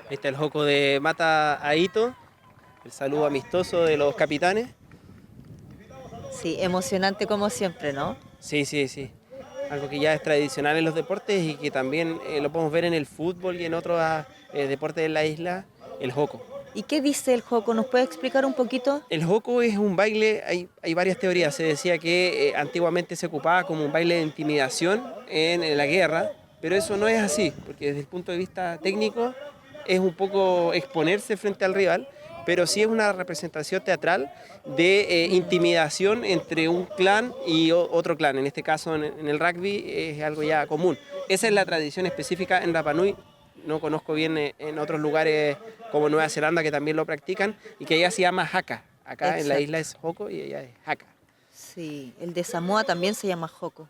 Ahí está el joco de Mata Aito, el saludo amistoso de los capitanes. Sí, emocionante como siempre, ¿no? Sí. Algo que ya es tradicional en los deportes y que también lo podemos ver en el fútbol y en otros deportes de la isla, el joco. ¿Y qué dice el joco? ¿Nos puede explicar un poquito? El joco es un baile, hay varias teorías. Se decía que antiguamente se ocupaba como un baile de intimidación en la guerra, pero eso no es así, porque desde el punto de vista técnico es un poco exponerse frente al rival, pero sí es una representación teatral de intimidación entre un clan y otro clan. En este caso, en el rugby es algo ya común. Esa es la tradición específica en Rapa Nui. No conozco bien en otros lugares como Nueva Zelanda que también lo practican y que allá se llama haka. Acá Exacto. en la isla es hoko y allá es haka. Sí, el de Samoa también se llama joco.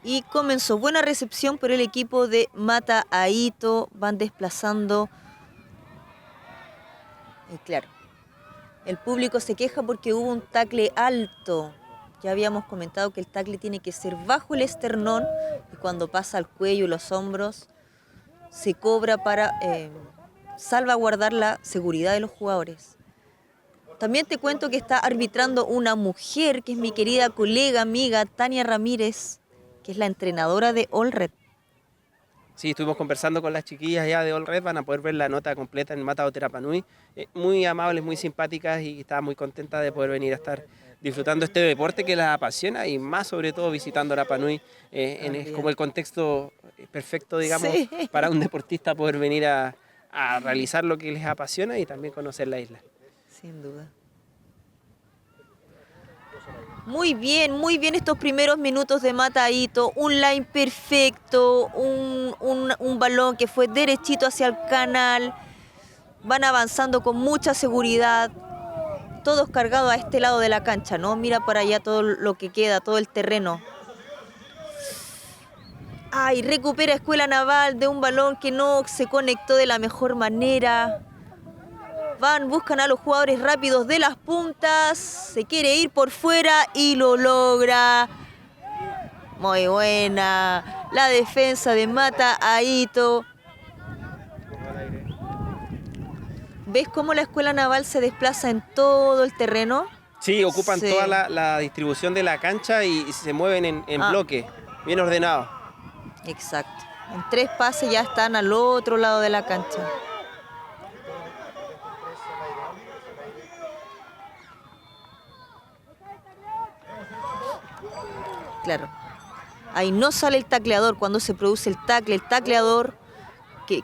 Y comenzó buena recepción por el equipo de Mata Aito. Van desplazando. Y claro, el público se queja porque hubo un tackle alto. Ya habíamos comentado que el tackle tiene que ser bajo el esternón y cuando pasa al cuello y los hombros se cobra para salvaguardar la seguridad de los jugadores. También te cuento que está arbitrando una mujer, que es mi querida colega, amiga, Tania Ramírez, que es la entrenadora de All Red. Sí, estuvimos conversando con las chiquillas ya de All Red, van a poder ver la nota completa en Mata Aito Rapa Nui. Muy amables, muy simpáticas y estaba muy contenta de poder venir a estar disfrutando este deporte que las apasiona y más sobre todo visitando Rapa Nui. Es como el contexto perfecto, digamos, Sí. para un deportista poder venir a realizar lo que les apasiona y también conocer la isla. Sin duda. Muy bien estos primeros minutos de Mata Aito, un line perfecto, un balón que fue derechito hacia el canal, van avanzando con mucha seguridad, todos cargados a este lado de la cancha, ¿no? Mira para allá todo lo que queda, todo el terreno. Ay, recupera Escuela Naval de un balón que no se conectó de la mejor manera. Buscan a los jugadores rápidos de las puntas. Se quiere ir por fuera y lo logra. Muy buena la defensa de Mata Aito. ¿Ves cómo la Escuela Naval se desplaza en todo el terreno? Sí, ocupan toda la distribución de la cancha y se mueven en bloque, bien ordenado. Exacto. En 3 pases ya están al otro lado de la cancha. Claro. Ahí no sale el tacleador cuando se produce el tacle. El tacleador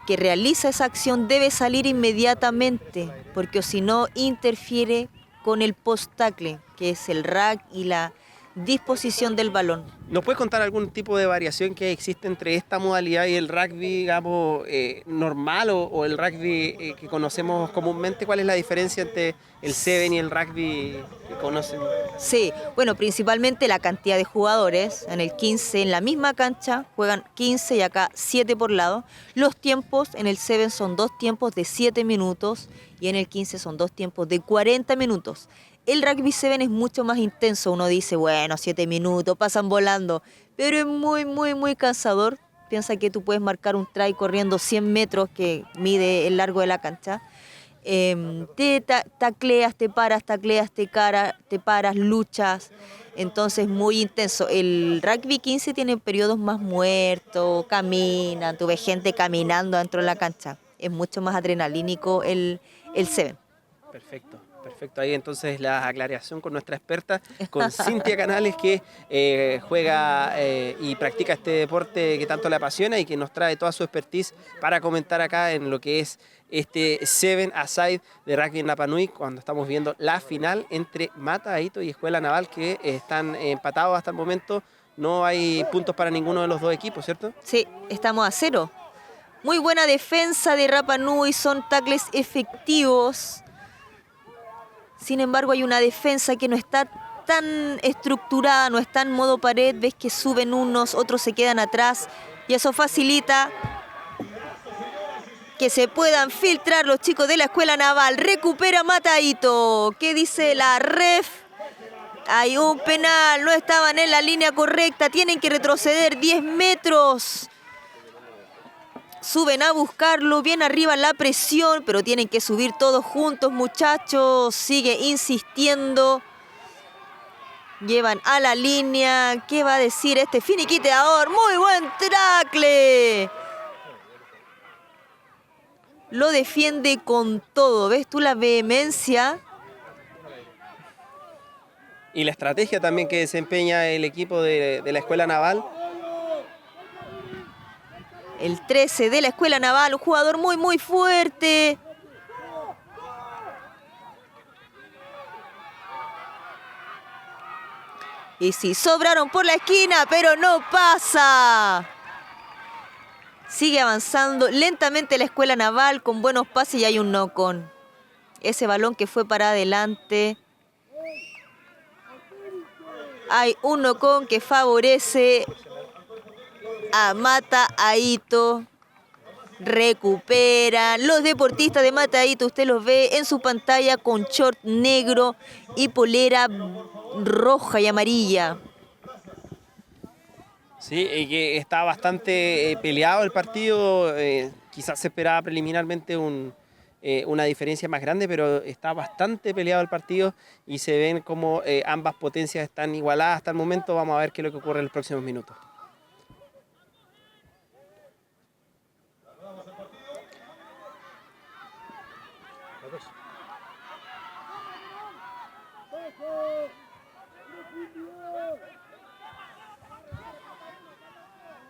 que realiza esa acción debe salir inmediatamente, porque si no interfiere con el post-tacle, que es el rack y la disposición del balón. ¿Nos puedes contar algún tipo de variación que existe entre esta modalidad y el rugby, digamos, normal o el rugby que conocemos comúnmente? ¿Cuál es la diferencia entre el Seven y el rugby que conocen? Sí, bueno, principalmente la cantidad de jugadores. En el 15, en la misma cancha, juegan 15 y acá 7 por lado. Los tiempos en el Seven son 2 tiempos de 7 minutos y en el 15 son 2 tiempos de 40 minutos. El rugby 7 es mucho más intenso. Uno dice, bueno, 7 minutos, pasan volando. Pero es muy cansador. Piensa que tú puedes marcar un try corriendo 100 metros que mide el largo de la cancha. Tacleas, te paras, te paras, luchas. Entonces, muy intenso. El rugby 15 tiene periodos más muertos, caminan, tú ves gente caminando dentro de la cancha. Es mucho más adrenalínico el 7. Perfecto. Ahí entonces la aclaración con nuestra experta, con Cintia Canales, que juega y practica este deporte que tanto le apasiona y que nos trae toda su expertise para comentar acá en lo que es este Seven Aside de rugby en Rapa Nui, cuando estamos viendo la final entre Mata Aito y Escuela Naval, que están empatados hasta el momento. No hay puntos para ninguno de los dos equipos, ¿cierto? Sí, estamos a 0. Muy buena defensa de Rapa Nui, son tackles efectivos. Sin embargo, hay una defensa que no está tan estructurada, no está en modo pared. Ves que suben unos, otros se quedan atrás. Y eso facilita que se puedan filtrar los chicos de la Escuela Naval. Recupera Mata Aito. ¿Qué dice la ref? Hay un penal, no estaban en la línea correcta. Tienen que retroceder 10 metros. Suben a buscarlo, bien arriba la presión, pero tienen que subir todos juntos, muchachos. Sigue insistiendo. Llevan a la línea. ¿Qué va a decir este finiquiteador? Muy buen tackle. Lo defiende con todo. ¿Ves tú la vehemencia? Y la estrategia también que desempeña el equipo de la Escuela Naval. El 13 de la Escuela Naval, un jugador muy fuerte. Y sí, sobraron por la esquina, pero no pasa. Sigue avanzando lentamente la Escuela Naval con buenos pases y hay un knock-on. Ese balón que fue para adelante. Hay un knock-on que favorece a Mataito. Recuperan los deportistas de Mataito. Usted los ve en su pantalla con short negro y polera roja y amarilla. Sí, y que está bastante peleado el partido. Quizás se esperaba preliminarmente una diferencia más grande, pero está bastante peleado el partido y se ven como ambas potencias están igualadas hasta el momento. Vamos a ver qué es lo que ocurre en los próximos minutos.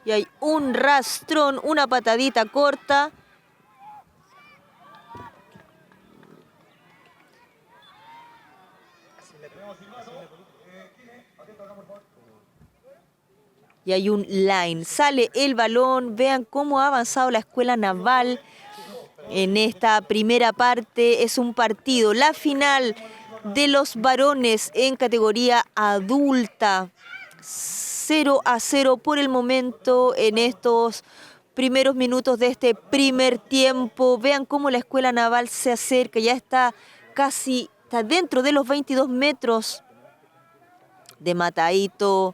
Y hay un rastrón, una patadita corta. Y hay un line. Sale el balón. Vean cómo ha avanzado la Escuela Naval en esta primera parte. Es un partido. La final de los varones en categoría adulta. 0-0 por el momento en estos primeros minutos de este primer tiempo. Vean cómo la Escuela Naval se acerca, ya está dentro de los 22 metros de Mataito.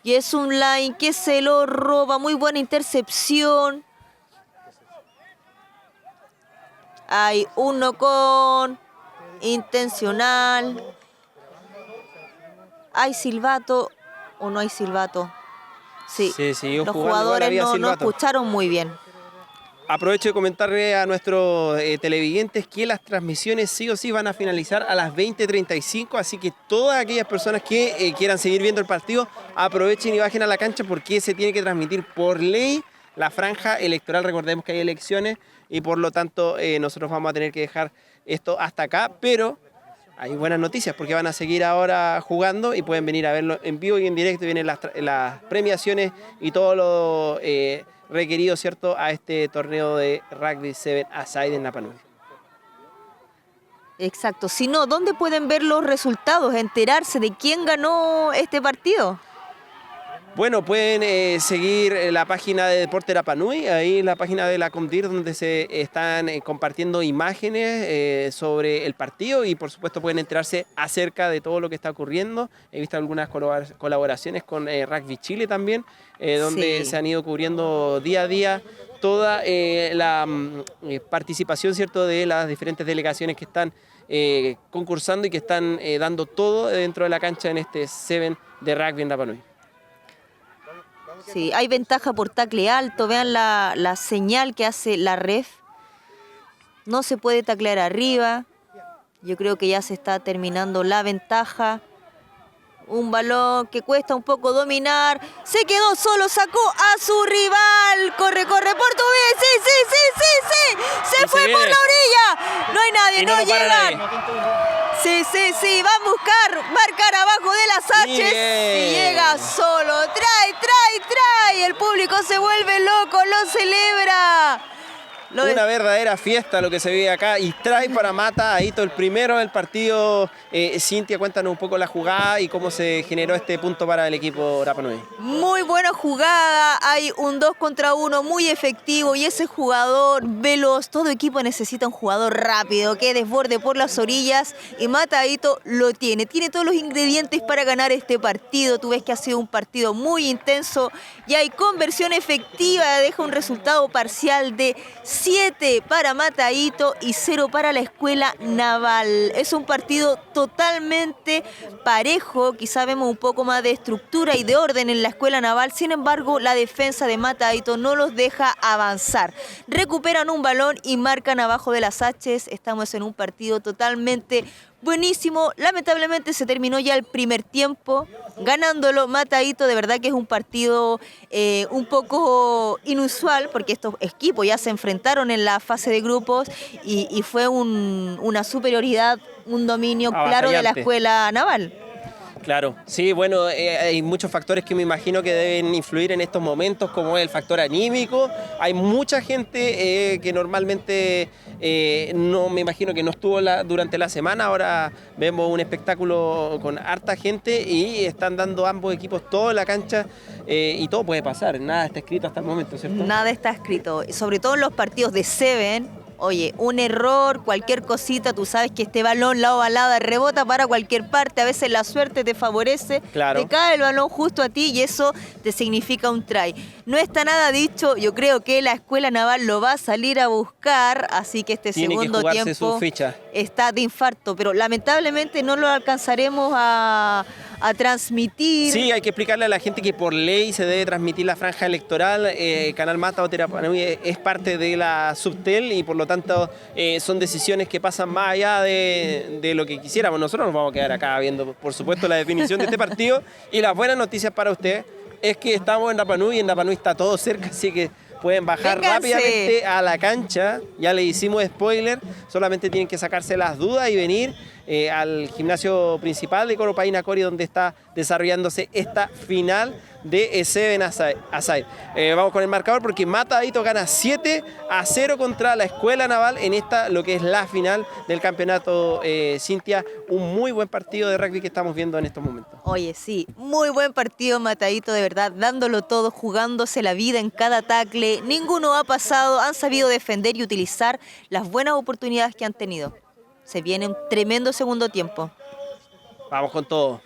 Y es un line que se lo roba, muy buena intercepción. Hay un knock-on intencional. Hay silbato. ¿O no hay silbato? Sí, los jugadores no escucharon muy bien. Aprovecho de comentarle a nuestros televidentes que las transmisiones sí o sí van a finalizar a las 20:35, así que todas aquellas personas que quieran seguir viendo el partido, aprovechen y bajen a la cancha porque se tiene que transmitir por ley la franja electoral. Recordemos que hay elecciones y por lo tanto nosotros vamos a tener que dejar esto hasta acá, pero hay buenas noticias porque van a seguir ahora jugando y pueden venir a verlo en vivo y en directo. Vienen las premiaciones y todo lo requerido, ¿cierto?, a este torneo de Rugby 7 Aside en Napa Nui. Exacto. Si no, ¿dónde pueden ver los resultados? Enterarse de quién ganó este partido. Bueno, pueden seguir la página de Deporte Napa Nui, ahí la página de la Comdir, donde se están compartiendo imágenes sobre el partido y por supuesto pueden enterarse acerca de todo lo que está ocurriendo. He visto algunas colaboraciones con Rugby Chile también, donde se han ido cubriendo día a día toda la participación, ¿cierto?, de las diferentes delegaciones que están concursando y que están dando todo dentro de la cancha en este 7 de rugby en Napa Nui. Sí, hay ventaja por tacle alto. Vean la señal que hace la ref. No se puede taclear arriba. Yo creo que ya se está terminando la ventaja. Un balón que cuesta un poco dominar. Se quedó solo, sacó a su rival. Corre, Portugués. Sí. Se fue por la orilla. No hay nadie, no llegan. Sí. Va a buscar marcar abajo de las haches. Y llega solo. Trae. El público se vuelve loco, lo celebra. Una verdadera fiesta lo que se vive acá. Y trae para Mata Aito el primero del partido. Cintia, cuéntanos un poco la jugada y cómo se generó este punto para el equipo Rapa Nui. Muy buena jugada, hay un 2 contra 1 muy efectivo y ese jugador veloz, todo equipo necesita un jugador rápido que desborde por las orillas y Mata Aito lo tiene todos los ingredientes para ganar este partido. Tú ves que ha sido un partido muy intenso y hay conversión efectiva, deja un resultado parcial de 7 para Mata Aito y 0 para la Escuela Naval. Es un partido totalmente parejo, quizá vemos un poco más de estructura y de orden en la Escuela Naval, sin embargo la defensa de Mata Aito no los deja avanzar. Recuperan un balón y marcan abajo de las H's. Estamos en un partido totalmente buenísimo. Lamentablemente se terminó ya el primer tiempo, ganándolo Mata Aito. De verdad que es un partido un poco inusual porque estos equipos ya se enfrentaron en la fase de grupos y fue una superioridad, un dominio claro de la Escuela Naval. Claro, sí, bueno, hay muchos factores que me imagino que deben influir en estos momentos, como el factor anímico. Hay mucha gente que normalmente no, me imagino que no estuvo durante la semana. Ahora vemos un espectáculo con harta gente y están dando ambos equipos todo en la cancha y todo puede pasar. Nada está escrito hasta el momento, ¿cierto? Nada está escrito, sobre todo en los partidos de Seven. Oye, un error, cualquier cosita, tú sabes que este balón, la ovalada, rebota para cualquier parte, a veces la suerte te favorece, claro. Te cae el balón justo a ti y eso te significa un try. No está nada dicho, yo creo que la Escuela Naval lo va a salir a buscar, así que este Tiene segundo que tiempo su ficha. Está de infarto, pero lamentablemente no lo alcanzaremos a transmitir. Sí, hay que explicarle a la gente que por ley se debe transmitir la franja electoral. Canal Mata o Rapa Nui es parte de la Subtel y por lo tanto son decisiones que pasan más allá de lo que quisiéramos. Nosotros nos vamos a quedar acá viendo, por supuesto, la definición de este partido. Y las buenas noticias para usted es que estamos en Rapa Nui y en Rapa Nui está todo cerca, así que pueden bajar rápidamente a la cancha. Ya le hicimos spoiler, solamente tienen que sacarse las dudas y venir al gimnasio principal de Coropaina Cori, donde está desarrollándose esta final de Seven Aside. Vamos con el marcador porque Mata Aito gana 7-0 contra la Escuela Naval en esta, lo que es la final del campeonato. Cintia, un muy buen partido de rugby que estamos viendo en estos momentos. Oye, sí, muy buen partido Mata Aito, de verdad, dándolo todo, jugándose la vida en cada tackle. Ninguno ha pasado, han sabido defender y utilizar las buenas oportunidades que han tenido. Se viene un tremendo segundo tiempo. Vamos con todo.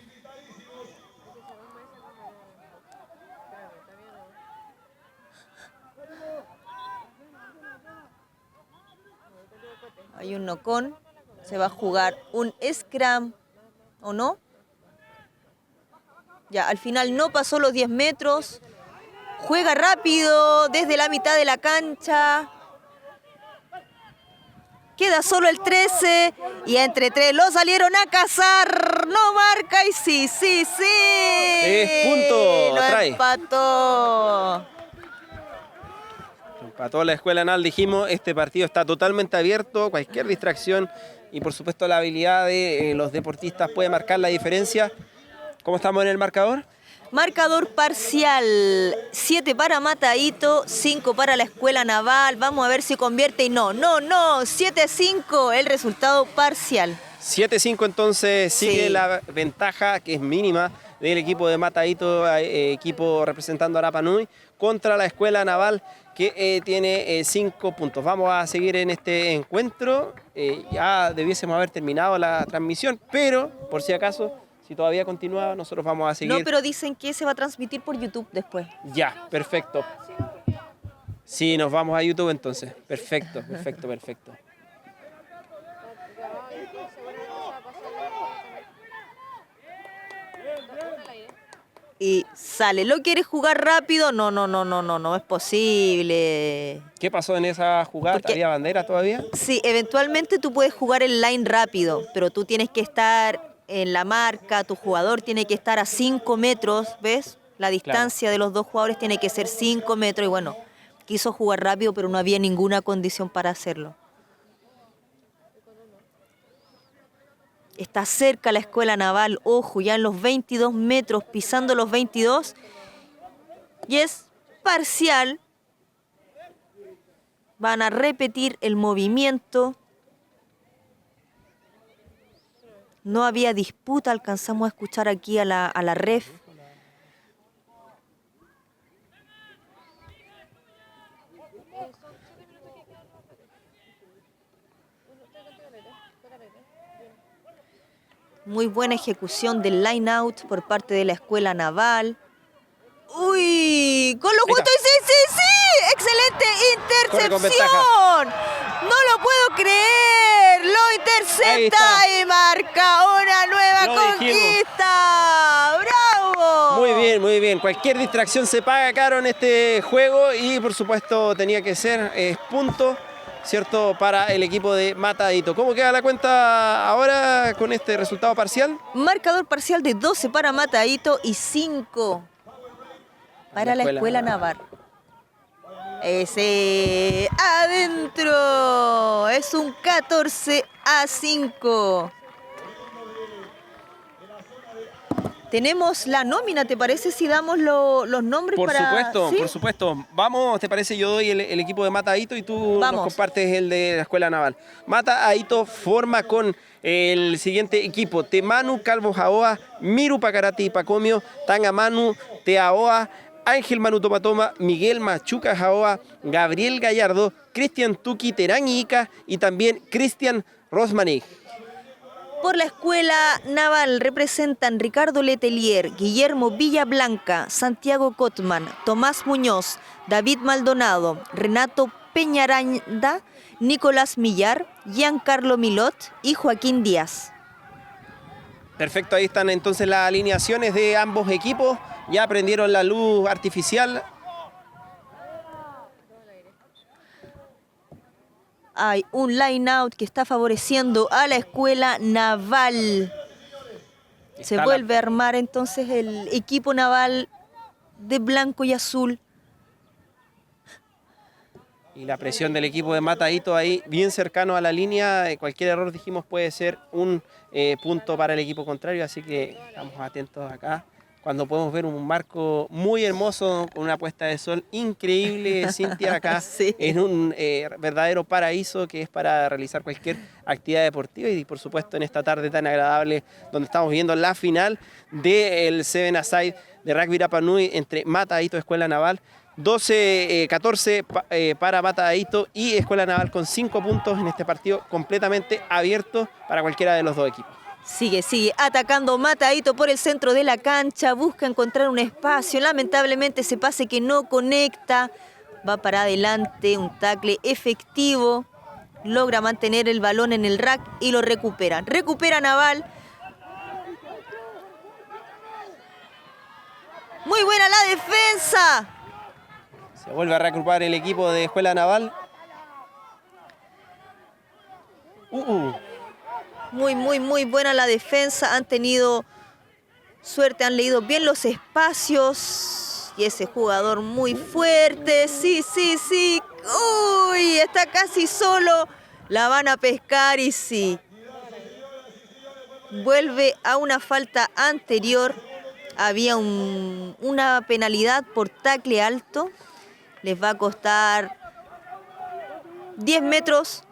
Hay un knock-on, se va a jugar un scrum, ¿o no? Ya, al final no pasó los 10 metros. Juega rápido desde la mitad de la cancha. Queda solo el 13 y entre 3 lo salieron a cazar. No marca y sí. Es punto. Lo empató. Empató la Escuela Naval, dijimos, este partido está totalmente abierto, cualquier distracción y por supuesto la habilidad de los deportistas puede marcar la diferencia. ¿Cómo estamos en el marcador? Marcador parcial, 7 para Mata Aito, 5 para la Escuela Naval. Vamos a ver si convierte y no, 7-5 el resultado parcial. 7-5 entonces sigue la ventaja que es mínima del equipo de Mata Aito, equipo representando a Rapa Nui, contra la Escuela Naval que tiene 5 puntos. Vamos a seguir en este encuentro, ya debiésemos haber terminado la transmisión, pero por si acaso, si todavía continúa, nosotros vamos a seguir. No, pero dicen que se va a transmitir por YouTube después. Ya, perfecto. Sí, nos vamos a YouTube entonces. Perfecto. Y sale, ¿lo quieres jugar rápido? No es posible. ¿Qué pasó en esa jugada? ¿Había bandera todavía? Sí, eventualmente tú puedes jugar el line rápido, pero tú tienes que estar en la marca, tu jugador tiene que estar a 5 metros, ¿ves? La distancia de los dos jugadores tiene que ser 5 metros y bueno, quiso jugar rápido, pero no había ninguna condición para hacerlo. Está cerca la Escuela Naval, ojo, ya en los 22 metros, pisando los 22. Y es parcial. Van a repetir el movimiento. No había disputa, alcanzamos a escuchar aquí a la ref. Muy buena ejecución del line out por parte de la Escuela Naval. ¡Uy! ¡Con lo justo! ¡Sí, sí, sí! ¡Excelente intercepción! ¡No lo puedo creer! ¡Lo intercepta y marca una nueva conquista! ¡Bravo! Muy bien, muy bien. Cualquier distracción se paga caro en este juego y por supuesto tenía que ser punto, ¿cierto?, para el equipo de Mata Adito. ¿Cómo queda la cuenta ahora con este resultado parcial? Marcador parcial de 12 para Mata Adito y 5 para la Escuela Naval. Ese adentro. Es un 14-5. Tenemos la nómina, ¿te parece si damos los nombres? Por para... supuesto, ¿Sí? por supuesto. Vamos, ¿te parece? Yo doy el equipo de Mata Adito y tú nos compartes el de la Escuela Naval. Mata Adito forma con el siguiente equipo: Temanu Calvo Jaoa, Miru Pacarati Pacomio, Tangamanu Teaoa, Ángel Manu Tomatoma, Miguel Machuca Jaoa, Gabriel Gallardo, Cristian Tuki Terán Ica y también Cristian Rosmaní. Por la Escuela Naval representan Ricardo Letelier, Guillermo Villablanca, Santiago Cotman, Tomás Muñoz, David Maldonado, Renato Peñaranda, Nicolás Millar, Giancarlo Milot y Joaquín Díaz. Perfecto, ahí están entonces las alineaciones de ambos equipos. Ya prendieron la luz artificial. Hay un line-out que está favoreciendo a la Escuela Naval. Se vuelve a armar entonces el equipo naval de blanco y azul. Y la presión del equipo de Mata Adito ahí bien cercano a la línea. Cualquier error, dijimos, puede ser un punto para el equipo contrario. Así que estamos atentos acá. Cuando podemos ver un marco muy hermoso, con una puesta de sol increíble, Cintia, acá sí. En un verdadero paraíso que es para realizar cualquier actividad deportiva y por supuesto en esta tarde tan agradable donde estamos viendo la final del Seven Aside de Rugby Rapa Nui entre Mata Adito y Escuela Naval. 12-14 para Mata Adito y Escuela Naval con 5 puntos en este partido completamente abierto para cualquiera de los dos equipos. Sigue atacando Mata Adito por el centro de la cancha, busca encontrar un espacio, lamentablemente ese pase que no conecta, va para adelante, un tackle efectivo, logra mantener el balón en el rack y lo recupera. Recupera Naval. Muy buena la defensa. Se vuelve a reagrupar el equipo de Escuela Naval. Muy buena la defensa. Han tenido suerte, han leído bien los espacios. Y ese jugador muy fuerte. Sí. Uy, está casi solo. La van a pescar y sí. Vuelve a una falta anterior. Había una penalidad por tackle alto. Les va a costar 10 metros.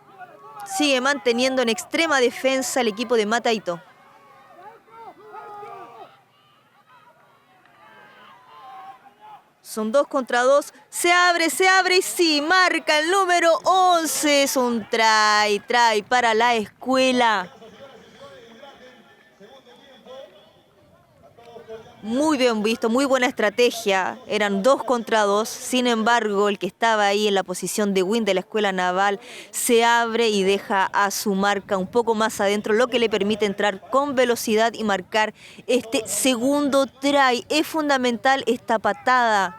Sigue manteniendo en extrema defensa el equipo de Mata Adito. Son 2 contra 2. Se abre y sí, marca el número 11. Es un try para la escuela. Muy bien visto, muy buena estrategia. Eran 2 contra 2. Sin embargo, el que estaba ahí en la posición de win de la Escuela Naval se abre y deja a su marca un poco más adentro, lo que le permite entrar con velocidad y marcar este segundo try. Es fundamental esta patada.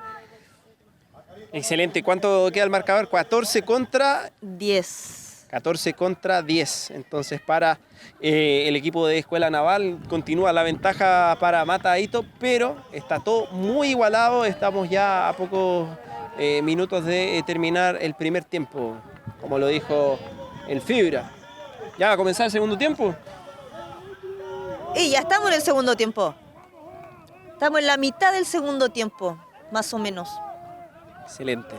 Excelente. ¿Cuánto queda el marcador? 14 contra 10. 14 contra 10. Entonces para el equipo de Escuela Naval continúa la ventaja para Mata Adito, pero está todo muy igualado. Estamos ya a pocos minutos de terminar el primer tiempo, como lo dijo el Fibra. ¿Ya va a comenzar el segundo tiempo? Y ya estamos en el segundo tiempo. Estamos en la mitad del segundo tiempo, más o menos. Excelente.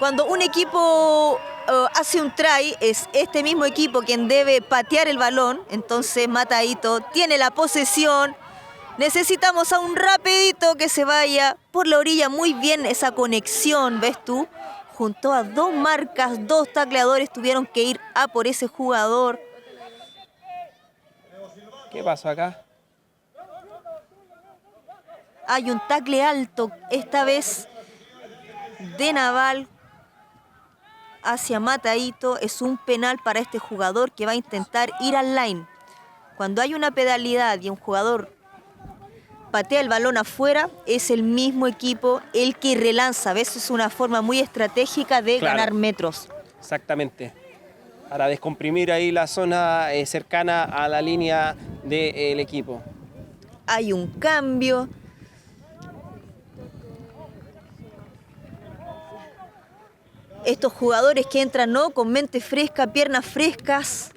Cuando un equipo hace un try, es este mismo equipo quien debe patear el balón. Entonces Mataito tiene la posesión. Necesitamos a un rapidito que se vaya por la orilla. Muy bien esa conexión, ¿ves tú? Junto a dos marcas, dos tacleadores tuvieron que ir a por ese jugador. ¿Qué pasó acá? Hay un tackle alto, esta vez de Naval hacia Mataito. Es un penal para este jugador que va a intentar ir al line. Cuando hay una pedalidad y un jugador patea el balón afuera, es el mismo equipo el que relanza. ¿Ves? Es una forma muy estratégica de ganar metros. Exactamente. Para descomprimir ahí la zona cercana a la línea del equipo. Hay un cambio. Estos jugadores que entran, ¿no?, con mente fresca, piernas frescas.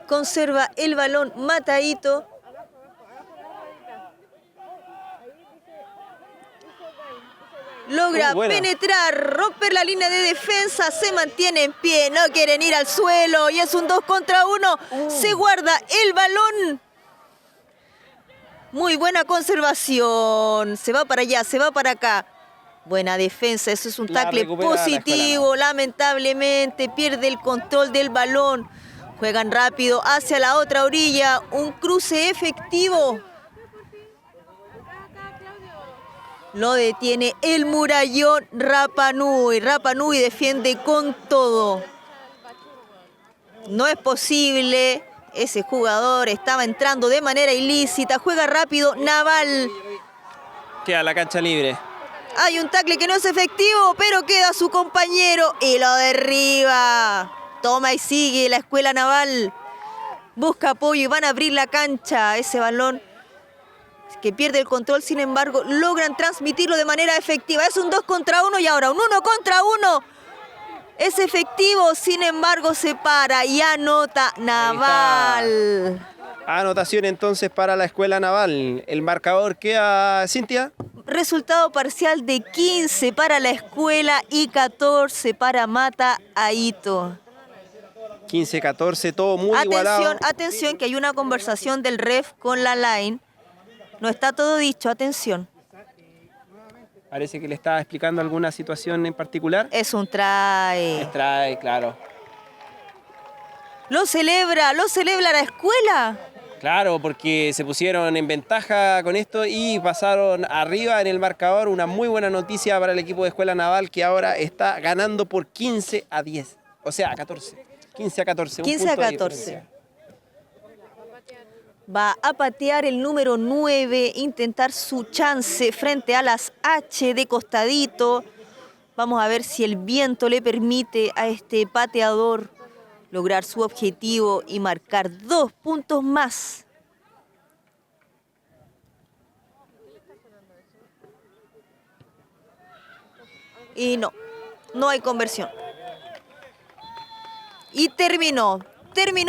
Conserva el balón Mataito. Logra penetrar, romper la línea de defensa, se mantiene en pie, no quieren ir al suelo y es un 2 contra 1. Se guarda el balón. Muy buena conservación. Se va para allá, se va para acá. Buena defensa, eso es un tackle positivo. Lamentablemente pierde el control del balón. Juegan rápido hacia la otra orilla. Un cruce efectivo. Lo detiene el murallón Rapa Nui. Rapa Nui defiende con todo. No es posible. Ese jugador estaba entrando de manera ilícita. Juega rápido Naval. Queda la cancha libre. Hay un tackle que no es efectivo, pero queda su compañero y lo derriba. Toma y sigue la Escuela Naval. Busca apoyo y van a abrir la cancha. Ese balón que pierde el control, sin embargo, logran transmitirlo de manera efectiva. Es un 2 contra 1 y ahora un 1 contra 1. Es efectivo, sin embargo, se para y anota Naval. Anotación entonces para la Escuela Naval. El marcador queda, Cintia. Resultado parcial de 15 para la Escuela y 14 para Mataito. 15-14, todo muy igualado. Atención, atención, que hay una conversación del ref con la line. No está todo dicho, atención. Parece que le estaba explicando alguna situación en particular. Es un try. Es try, claro. Lo celebra la Escuela. Claro, porque se pusieron en ventaja con esto y pasaron arriba en el marcador. Una muy buena noticia para el equipo de Escuela Naval, que ahora está ganando por 15-10. O sea, a 14. 15-14. 15-14. Va a patear el número 9, intentar su chance frente a las H de costadito. Vamos a ver si el viento le permite a este pateador lograr su objetivo y marcar 2 puntos más. Y no hay conversión. Y terminó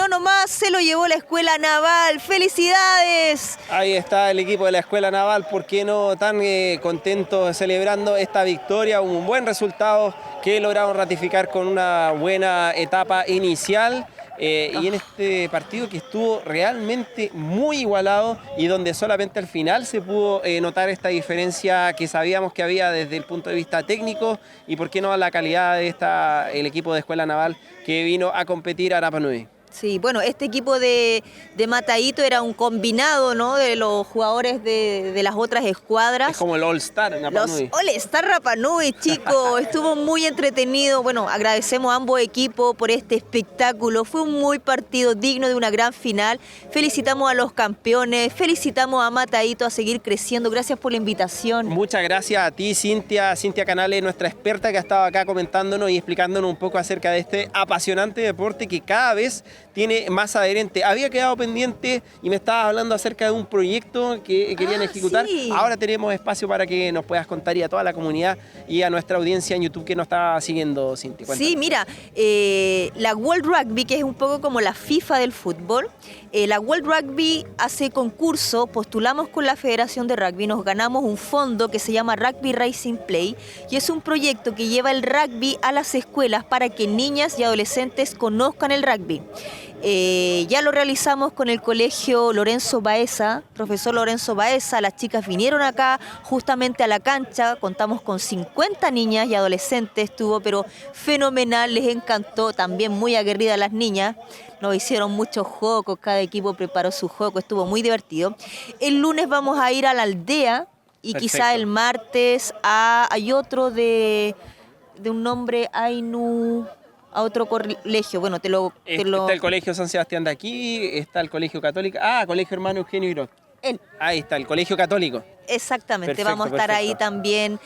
nomás, se lo llevó la Escuela Naval. ¡Felicidades! Ahí está el equipo de la Escuela Naval, ¿por qué no? Tan contentos celebrando esta victoria, un buen resultado que lograron ratificar con una buena etapa inicial. Y en este partido que estuvo realmente muy igualado y donde solamente al final se pudo notar esta diferencia que sabíamos que había desde el punto de vista técnico y por qué no la calidad de el equipo de Escuela Naval que vino a competir a Rapa Nui. Sí, bueno, este equipo de Mataito era un combinado, ¿no?, de los jugadores de las otras escuadras. Es como el All-Star en Rapa Nui. Los All-Star Rapa Nui, chicos. Estuvo muy entretenido. Bueno, agradecemos a ambos equipos por este espectáculo. Fue un muy partido digno de una gran final. Felicitamos a los campeones, felicitamos a Mataito a seguir creciendo. Gracias por la invitación. Muchas gracias a ti, Cintia Canales, nuestra experta que ha estado acá comentándonos y explicándonos un poco acerca de este apasionante deporte que cada vez tiene más adherente. Había quedado pendiente y me estabas hablando acerca de un proyecto que querían ejecutar. Sí. Ahora tenemos espacio para que nos puedas contar y a toda la comunidad y a nuestra audiencia en YouTube que nos está siguiendo, Cintia. Cuéntanos. Sí, mira, la World Rugby, que es un poco como la FIFA del fútbol, la World Rugby hace concurso, postulamos con la Federación de Rugby, nos ganamos un fondo que se llama Rugby Racing Play y es un proyecto que lleva el rugby a las escuelas para que niñas y adolescentes conozcan el rugby. Ya lo realizamos con el colegio Lorenzo Baeza, profesor Lorenzo Baeza. Las chicas vinieron acá justamente a la cancha, contamos con 50 niñas y adolescentes, estuvo pero fenomenal, les encantó, también muy aguerridas las niñas. Nos hicieron muchos juegos, cada equipo preparó su juego, estuvo muy divertido. El lunes vamos a ir a la aldea y Perfecto. quizá el martes hay otro de un nombre Ainu, a otro colegio. Bueno, Está el Colegio San Sebastián de aquí, está el Colegio Católico. Colegio Hermano Eugenio Irot. Ahí está, el Colegio Católico. Exactamente, Perfecto, vamos a estar ahí perfecto. también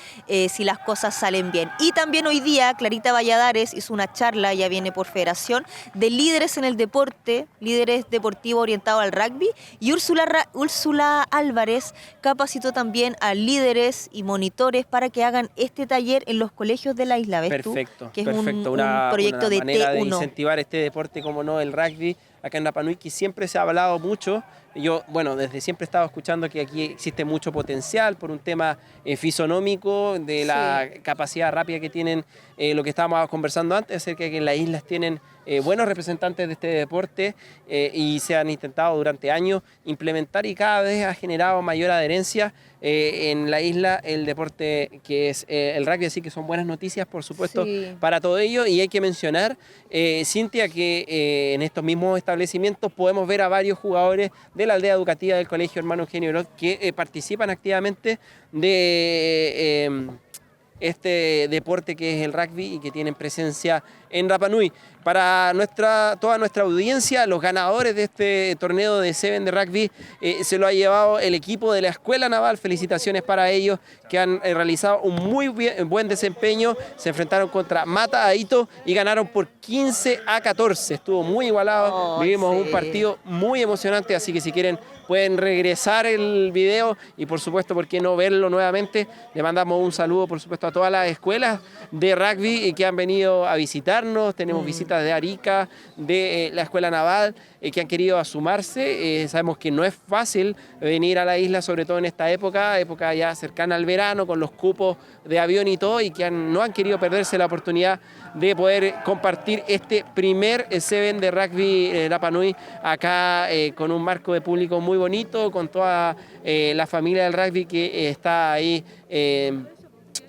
si las cosas salen bien. Y también hoy día Clarita Valladares hizo una charla, ya viene por federación, de líderes en el deporte, líderes deportivos orientados al rugby, y Úrsula Álvarez capacitó también a líderes y monitores para que hagan este taller en los colegios de la isla, ¿ves tú? Perfecto, Que es perfecto. un proyecto una de manera de T1. incentivar este deporte, como no, el rugby, acá en Rapa Nui, que siempre se ha hablado mucho. Yo, bueno, desde siempre he estado escuchando que aquí existe mucho potencial por un tema fisonómico, de la capacidad rápida que tienen, lo que estábamos conversando antes, acerca de que en las islas tienen buenos representantes de este deporte y se han intentado durante años implementar y cada vez ha generado mayor adherencia en la isla el deporte que es el rugby, así que son buenas noticias, por supuesto, Sí. para todo ello. Y hay que mencionar, Cintia, que en estos mismos establecimientos podemos ver a varios jugadores de la aldea educativa del Colegio Hermano Eugenio Irot que participan activamente de este deporte que es el rugby y que tienen presencia en Rapa Nui. Para toda nuestra audiencia, los ganadores de este torneo de Seven de rugby se lo ha llevado el equipo de la Escuela Naval. Felicitaciones para ellos que han realizado un muy buen desempeño. Se enfrentaron contra Mata Aito y ganaron por 15-14. Estuvo muy igualado. Vivimos un partido muy emocionante, así que si quieren pueden regresar el video y por supuesto, ¿por qué no verlo nuevamente? Le mandamos un saludo, por supuesto, a todas las escuelas de rugby que han venido a visitarnos. Tenemos visitas de Arica, de la Escuela Naval, que han querido sumarse. Sabemos que no es fácil venir a la isla, sobre todo en esta época ya cercana al verano, con los cupos de avión y todo, y que no han querido perderse la oportunidad de poder compartir este primer Seven de rugby Rapa Nui acá con un marco de público muy bonito, con toda la familia del rugby que está ahí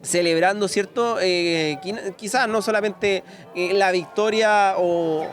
celebrando, ¿cierto? Quizás no solamente la victoria o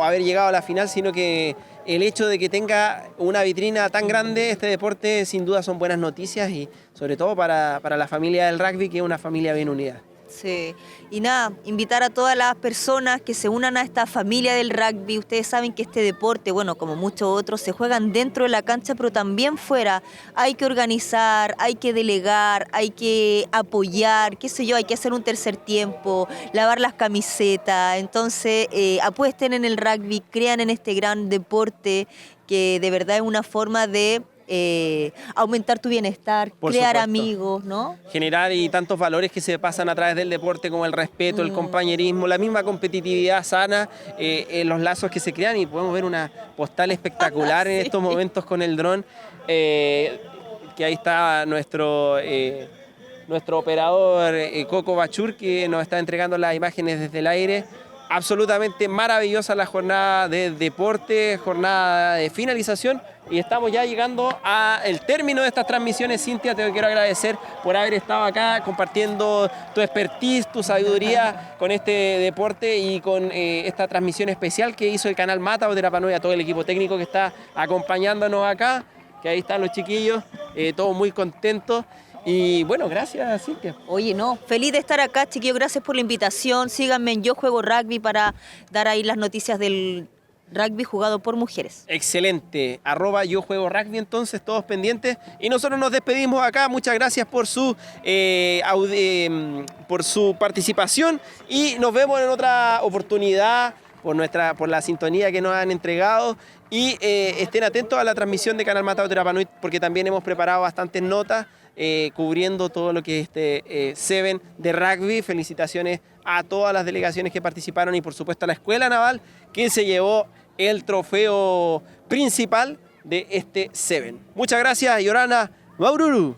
haber llegado a la final, sino que el hecho de que tenga una vitrina tan grande este deporte, sin duda son buenas noticias y sobre todo para la familia del rugby, que es una familia bien unida. Sí, y nada, invitar a todas las personas que se unan a esta familia del rugby. Ustedes saben que este deporte, bueno, como muchos otros, se juegan dentro de la cancha, pero también fuera. Hay que organizar, hay que delegar, hay que apoyar, qué sé yo, hay que hacer un tercer tiempo, lavar las camisetas. Entonces, apuesten en el rugby, crean en este gran deporte que de verdad es una forma de aumentar tu bienestar, Por crear supuesto. amigos, ¿no? Generar y tantos valores que se pasan a través del deporte, como el respeto, el compañerismo, la misma competitividad sana, los lazos que se crean, y podemos ver una postal espectacular en estos momentos con el dron, que ahí está nuestro operador Coco Bachur, que nos está entregando las imágenes desde el aire. Absolutamente maravillosa la jornada de deporte, jornada de finalización, y estamos ya llegando al término de estas transmisiones. Cintia, te quiero agradecer por haber estado acá compartiendo tu expertise, tu sabiduría con este deporte y con esta transmisión especial que hizo el canal Mata de Rapa Nui, a todo el equipo técnico que está acompañándonos acá, que ahí están los chiquillos, todos muy contentos. Y bueno, gracias, Cintia. Oye, no, feliz de estar acá, chiquillos, gracias por la invitación. Síganme en Yo Juego Rugby para dar ahí las noticias del rugby jugado por mujeres. Excelente, @Yo Juego Rugby, entonces todos pendientes. Y nosotros nos despedimos acá, muchas gracias por su participación y nos vemos en otra oportunidad por la sintonía que nos han entregado y estén atentos a la transmisión de Canal Matador de Rapa Nui, porque también hemos preparado bastantes notas cubriendo todo lo que es este Seven de rugby. Felicitaciones a todas las delegaciones que participaron y por supuesto a la Escuela Naval que se llevó el trofeo principal de este Seven. Muchas gracias, Yorana Maururu.